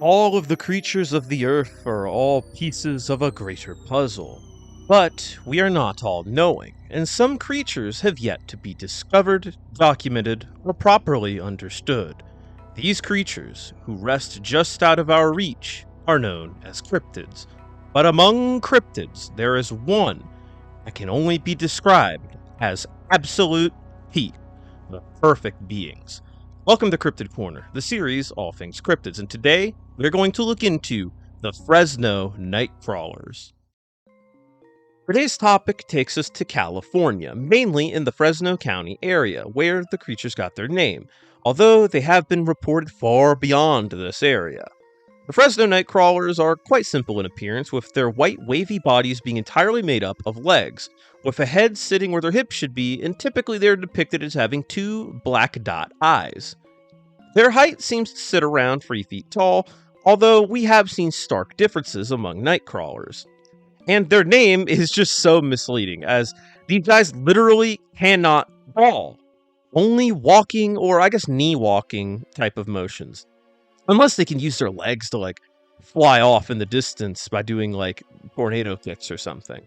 All of the creatures of the earth are all pieces of a greater puzzle. But we are not all knowing, and some creatures have yet to be discovered, documented, or properly understood. These creatures, who rest just out of our reach, are known as cryptids. But among cryptids, there is one that can only be described as absolute peak, the perfect beings. Welcome to Cryptid Corner, the series All Things Cryptids, and today we're going to look into the Fresno Nightcrawlers. Today's topic takes us to California, mainly in the Fresno County area, where the creatures got their name, although they have been reported far beyond this area. The Fresno Nightcrawlers are quite simple in appearance, with their white wavy bodies being entirely made up of legs, with a head sitting where their hips should be, and typically they're depicted as having two black dot eyes. Their height seems to sit around 3 feet tall, although we have seen stark differences among Nightcrawlers. And their name is just so misleading, as these guys literally cannot crawl. Only walking, or I guess knee walking type of motions. Unless they can use their legs to fly off in the distance by doing tornado kicks or something.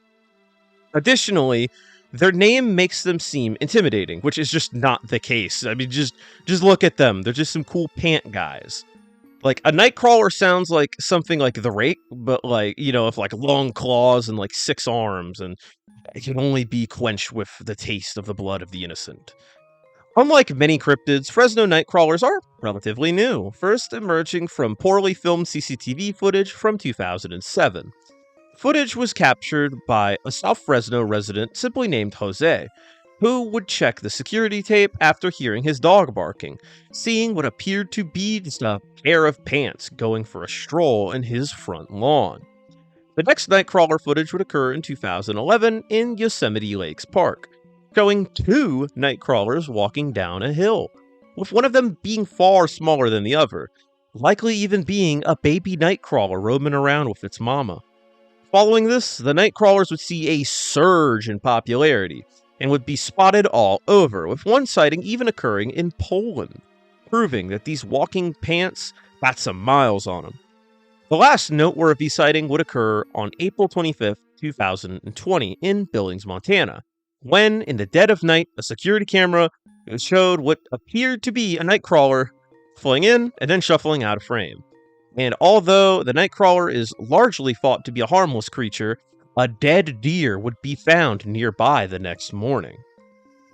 Additionally, their name makes them seem intimidating, which is just not the case. I mean, just look at them. They're just some cool pant guys. Like, a Nightcrawler sounds like something like the Rake, but with long claws and 6 arms, and it can only be quenched with the taste of the blood of the innocent. Unlike many cryptids, Fresno Nightcrawlers are relatively new, first emerging from poorly filmed CCTV footage from 2007. Footage was captured by a South Fresno resident simply named Jose, who would check the security tape after hearing his dog barking, seeing what appeared to be just a pair of pants going for a stroll in his front lawn. The next Nightcrawler footage would occur in 2011 in Yosemite Lakes Park, showing 2 Nightcrawlers walking down a hill, with one of them being far smaller than the other, likely even being a baby Nightcrawler roaming around with its mama. Following this, the Nightcrawlers would see a surge in popularity, and would be spotted all over, with one sighting even occurring in Poland, proving that these walking pants got some miles on them. The last noteworthy sighting would occur on April 25th, 2020 in Billings, Montana, when, in the dead of night, a security camera showed what appeared to be a Nightcrawler flying in and then shuffling out of frame. And although the Nightcrawler is largely thought to be a harmless creature, a dead deer would be found nearby the next morning.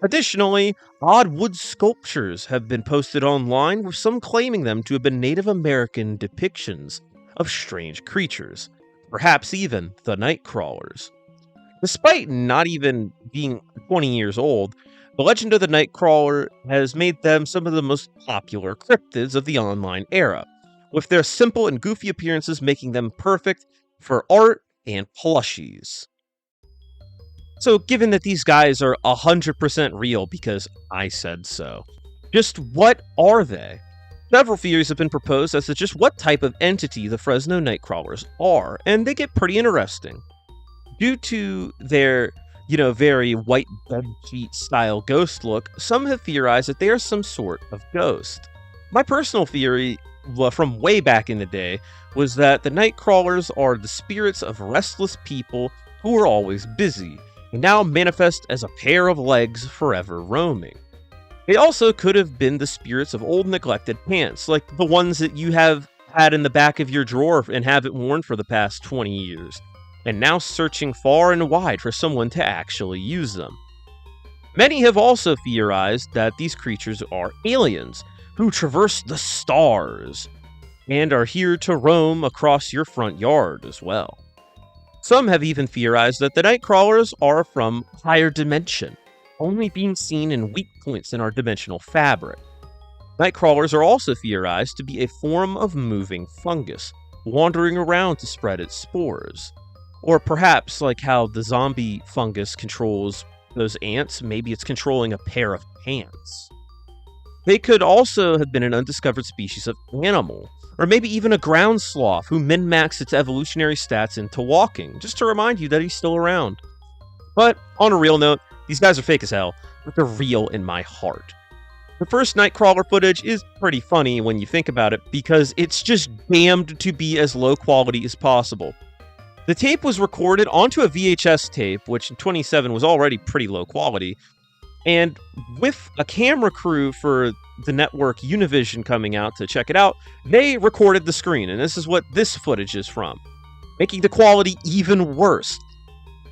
Additionally, odd wood sculptures have been posted online, with some claiming them to have been Native American depictions of strange creatures, perhaps even the Nightcrawlers. Despite not even being 20 years old, the legend of the Nightcrawler has made them some of the most popular cryptids of the online era, with their simple and goofy appearances making them perfect for art and plushies. So given that these guys are 100% real because I said so, just what are they? Several theories have been proposed as to just what type of entity the Fresno Nightcrawlers are, and they get pretty interesting. Due to their, very white bedsheet style ghost look, some have theorized that they are some sort of ghost. My personal theory, from way back in the day, was that the Nightcrawlers are the spirits of restless people who are always busy, and now manifest as a pair of legs forever roaming. They also could have been the spirits of old neglected pants, like the ones that you have had in the back of your drawer and haven't worn for the past 20 years, and now searching far and wide for someone to actually use them. Many have also theorized that these creatures are aliens, who traverse the stars, and are here to roam across your front yard as well. Some have even theorized that the Nightcrawlers are from a higher dimension, only being seen in weak points in our dimensional fabric. Nightcrawlers are also theorized to be a form of moving fungus, wandering around to spread its spores. Or perhaps, like how the zombie fungus controls those ants, maybe it's controlling a pair of pants. They could also have been an undiscovered species of animal, or maybe even a ground sloth who min-maxed its evolutionary stats into walking, just to remind you that he's still around. But on a real note, these guys are fake as hell, but they're real in my heart. The first Nightcrawler footage is pretty funny when you think about it, because it's just damned to be as low quality as possible. The tape was recorded onto a VHS tape, which in 27 was already pretty low quality, and with a camera crew for the network Univision coming out to check it out, they recorded the screen, and this is what this footage is from, making the quality even worse.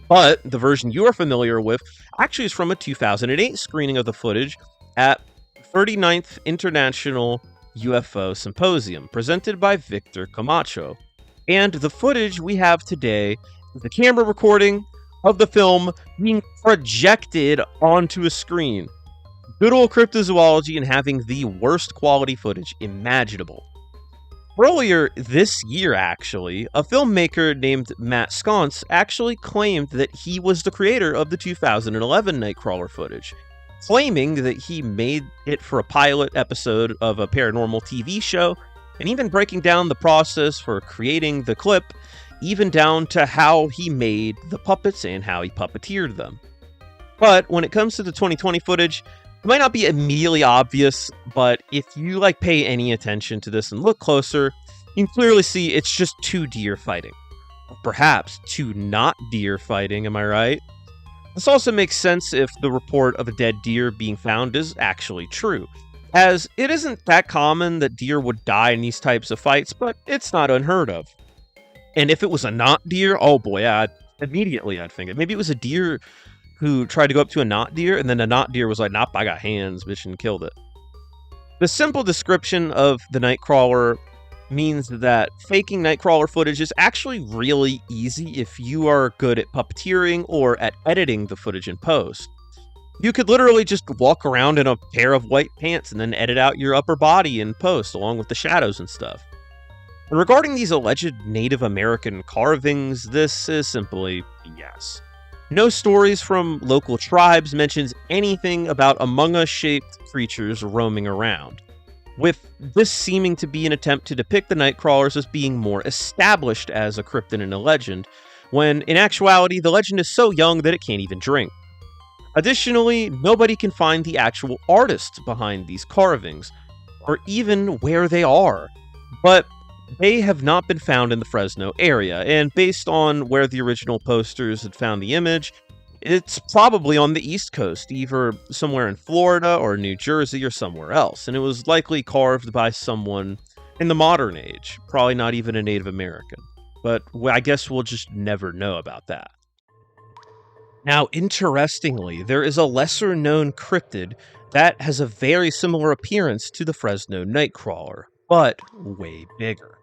But the version you are familiar with actually is from a 2008 screening of the footage at 39th International UFO Symposium, presented by Victor Camacho. And the footage we have today is the camera recording of the film being projected onto a screen. Good old cryptozoology and having the worst quality footage imaginable. Earlier this year, actually, a filmmaker named Matt Sconce actually claimed that he was the creator of the 2011 Nightcrawler footage, claiming that he made it for a pilot episode of a paranormal TV show, and even breaking down the process for creating the clip, even down to how he made the puppets and how he puppeteered them. But when it comes to the 2020 footage, it might not be immediately obvious, but if you pay any attention to this and look closer, you can clearly see it's just two deer fighting. Or perhaps two not deer fighting, am I right? This also makes sense if the report of a dead deer being found is actually true, as it isn't that common that deer would die in these types of fights, but it's not unheard of. And if it was a not deer, oh boy, I'd think it. Maybe it was a deer who tried to go up to a not deer, and then the not deer was like, nope, I got hands, bitch, and killed it. The simple description of the Nightcrawler means that faking Nightcrawler footage is actually really easy if you are good at puppeteering or at editing the footage in post. You could literally just walk around in a pair of white pants and then edit out your upper body in post, along with the shadows and stuff. And regarding these alleged Native American carvings, this is simply yes. No stories from local tribes mentions anything about Among Us-shaped creatures roaming around, with this seeming to be an attempt to depict the Nightcrawlers as being more established as a cryptid and a legend, when in actuality the legend is so young that it can't even drink. Additionally, nobody can find the actual artists behind these carvings, or even where they are, but they have not been found in the Fresno area, and based on where the original posters had found the image, it's probably on the East Coast, either somewhere in Florida or New Jersey or somewhere else, and it was likely carved by someone in the modern age, probably not even a Native American. But I guess we'll just never know about that. Now, interestingly, there is a lesser-known cryptid that has a very similar appearance to the Fresno Nightcrawler, but way bigger.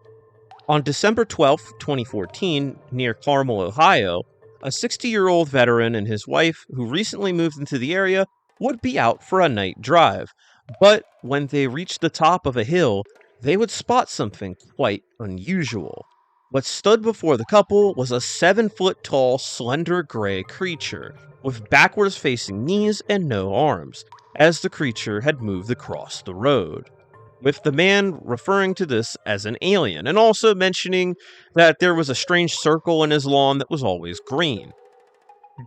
On December 12, 2014, near Carmel, Ohio, a 60-year-old veteran and his wife, who recently moved into the area, would be out for a night drive. But when they reached the top of a hill, they would spot something quite unusual. What stood before the couple was a 7-foot-tall, slender gray creature, with backwards-facing knees and no arms, as the creature had moved across the road, with the man referring to this as an alien, and also mentioning that there was a strange circle in his lawn that was always green.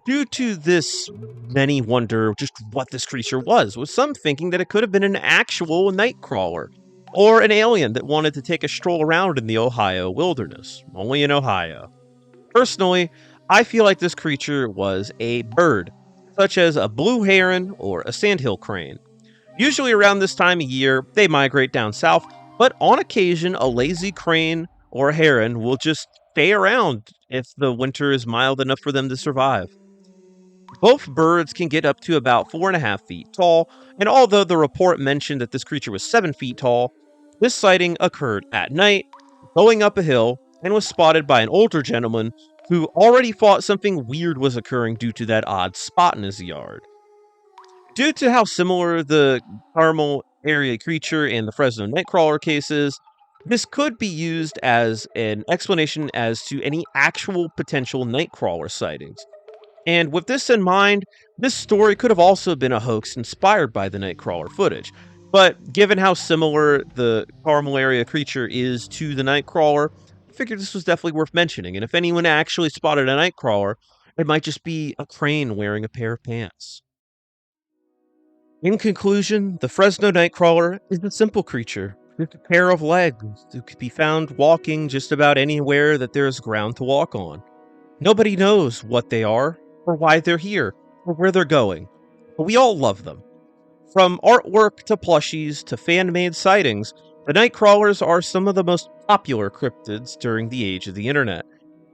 Due to this, many wonder just what this creature was, with some thinking that it could have been an actual Nightcrawler, or an alien that wanted to take a stroll around in the Ohio wilderness, only in Ohio. Personally, I feel like this creature was a bird, such as a blue heron or a sandhill crane. Usually around this time of year, they migrate down south, but on occasion, a lazy crane or a heron will just stay around if the winter is mild enough for them to survive. Both birds can get up to about 4.5 feet tall, and although the report mentioned that this creature was 7 feet tall, this sighting occurred at night, going up a hill, and was spotted by an older gentleman who already thought something weird was occurring due to that odd spot in his yard. Due to how similar the Carmel area creature and the Fresno Nightcrawler case is, this could be used as an explanation as to any actual potential Nightcrawler sightings. And with this in mind, this story could have also been a hoax inspired by the Nightcrawler footage. But given how similar the Carmel area creature is to the Nightcrawler, I figured this was definitely worth mentioning. And if anyone actually spotted a Nightcrawler, it might just be a crane wearing a pair of pants. In conclusion, the Fresno Nightcrawler is a simple creature with a pair of legs who could be found walking just about anywhere that there is ground to walk on. Nobody knows what they are, or why they're here, or where they're going, but we all love them. From artwork to plushies to fan-made sightings, the Nightcrawlers are some of the most popular cryptids during the age of the internet.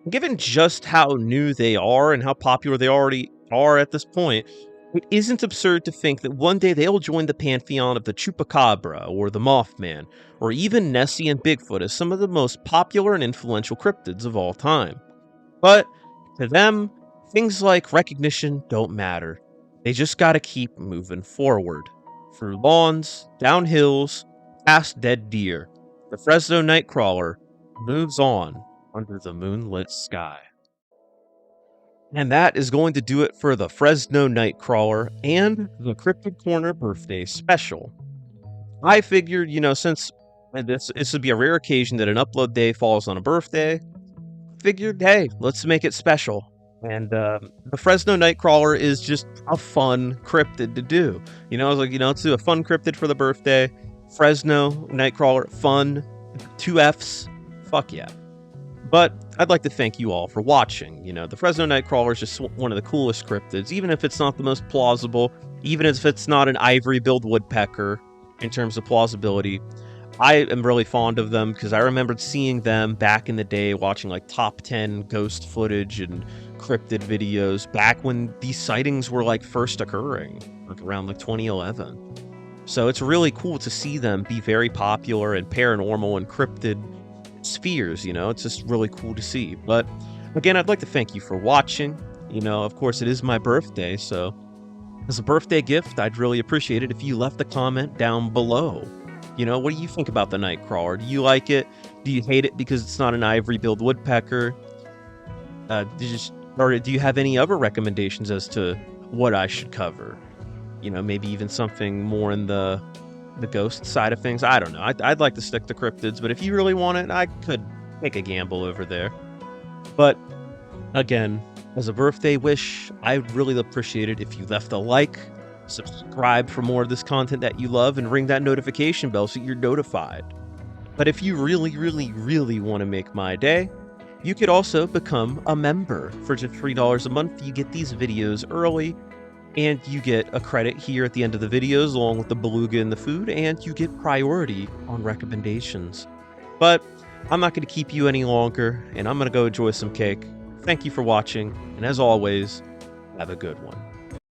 Given just how new they are and how popular they already are at this point, it isn't absurd to think that one day they'll join the pantheon of the Chupacabra or the Mothman, or even Nessie and Bigfoot as some of the most popular and influential cryptids of all time. But to them, things like recognition don't matter. They just gotta keep moving forward. Through lawns, down hills, past dead deer, the Fresno Nightcrawler moves on under the moonlit sky. And that is going to do it for the Fresno Nightcrawler and the Cryptid Corner birthday special. I figured, since this would be a rare occasion that an upload day falls on a birthday, figured, hey, let's make it special. And the Fresno Nightcrawler is just a fun cryptid to do. I was like, let's do a fun cryptid for the birthday. Fresno Nightcrawler, fun, 2 Fs, fuck yeah. But I'd like to thank you all for watching. The Fresno Nightcrawler is just one of the coolest cryptids, even if it's not the most plausible, even if it's not an ivory-billed woodpecker in terms of plausibility. I am really fond of them because I remembered seeing them back in the day, watching like top 10 ghost footage and cryptid videos back when these sightings were like first occurring, like around like 2011. So it's really cool to see them be very popular in paranormal and cryptid spheres. It's just really cool to see. But again, I'd like to thank you for watching. Of course, it is my birthday, so as a birthday gift, I'd really appreciate it if you left a comment down below. What do you think about the Nightcrawler? Do you like it? Do you hate it because it's not an ivory-billed woodpecker? Or do you have any other recommendations as to what I should cover? Maybe even something more in the ghost side of things. I don't know. I'd like to stick to cryptids, but if you really want it, I could take a gamble over there. But again, as a birthday wish, I'd really appreciate it if you left a like, subscribe for more of this content that you love, and ring that notification bell so you're notified. But if you really, really, really want to make my day, you could also become a member. For just $3 a month, you get these videos early, and you get a credit here at the end of the videos along with the beluga and the food, and you get priority on recommendations. But I'm not going to keep you any longer, and I'm going to go enjoy some cake. Thank you for watching, and as always, have a good one.